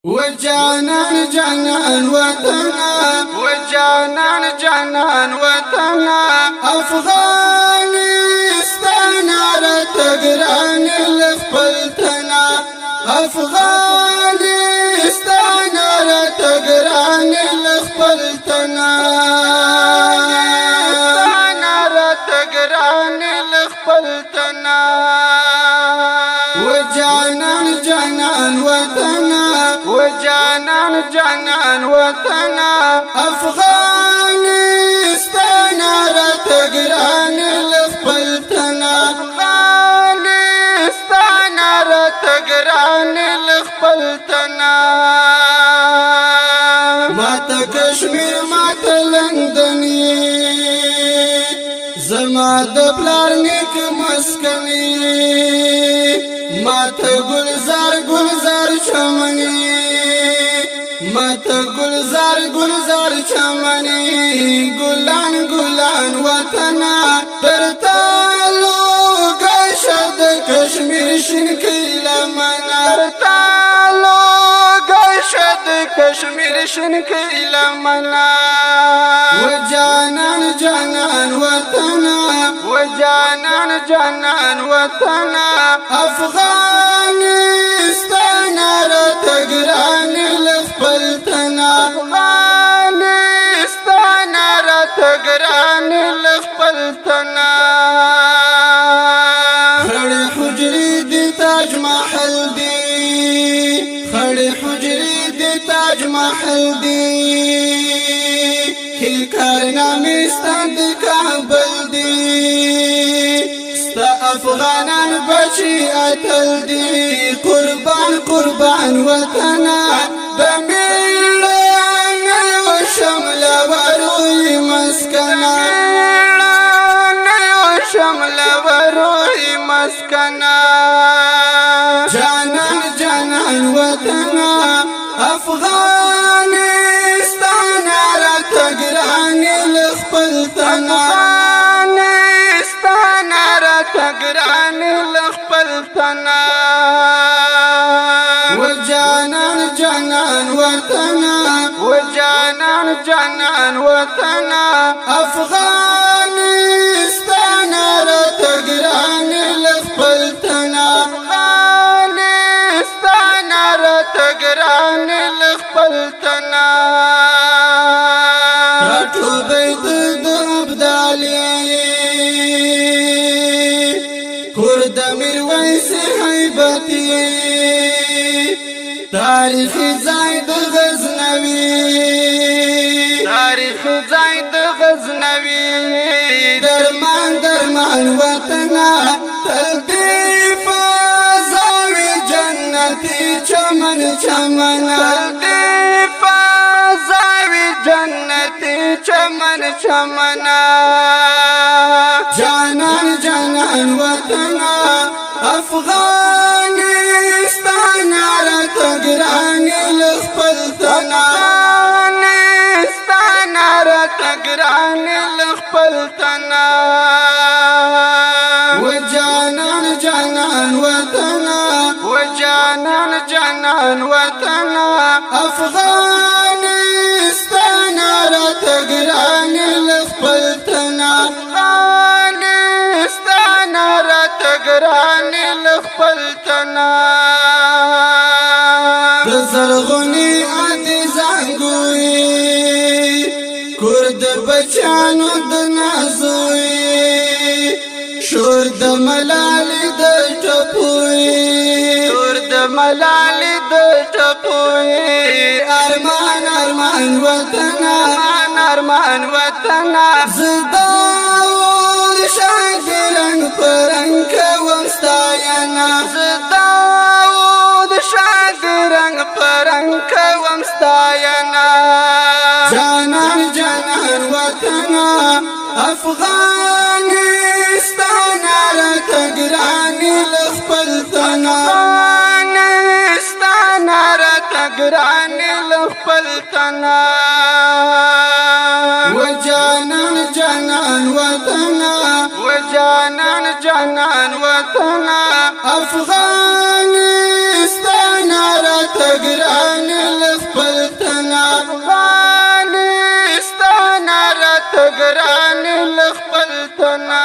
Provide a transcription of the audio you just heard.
وجانان جانان وطنا وجانان وطنا افغانستان رتګران لخپلتنا افغانستان رتګران لخپلتنا رتګران لخپلتنا وجانان جانان وطنا وجانان وطنا افغانستان رتګران لخپلتنا افغانستان رتګران لخپلتنا ماته کشمیر ماته لندنی زما د پلار نیک مسکنی ماته گلزار چمنی ماته گلزار چمنی گلان وطنا ترتالو گشد کشمیر شنکی لمنا ترتالو گشد کشمیر شنکی لمنا وجانان جانان وطنا وجانان وطنا افغانستان رتګران لخپلتنا افغانستان رتګران لخپلتنا خړې حجرې د تاج محل دی خړې حجرې د تاج محل دی هل کارنامې ستند کابل دی ستا افغانان بچي اتل دی قربان وطنا د میړانه او شمل وروي مسکنا شمل وروي مسکنا جانان وطنا افغانستان رتګران لخپلتنا افغانستان رتګران لخپلتنا وجانان وطنا وجانان وطنا افغانستان رتګران لخپلتنا افغانستان رتګران لخپلتنا راټو بیت د ابدالي کورد میرویس هیبتي تاریخی زاید غزنوی درمان وطنا تلدی فازاوی جنتی چمن تلدی فازاوی جنتی چمنا جانان وطنا افغانستان رتګران لخپلتنا افغانستان رتګران لخپلتنا وجانان وطنا وجانان وطنا افغانستان رتګران لخپلتنا افغانستان رتګران لخپلتنا زرغونی آتی زنگوی کرد بچانو د نازوی شور د ملالی د ټپوی ارمان وطنا زداود شاگرنگ پرنگ ومستاینا زداود شاگرنگ پرنگ ومستاینا جانان وطنا افغانستان رتګران لخپلتنا افغانستان رتګران لخپلتنا وجانان وطنا وجانان وطنا افغانستان رتګران ګران لخپل تنا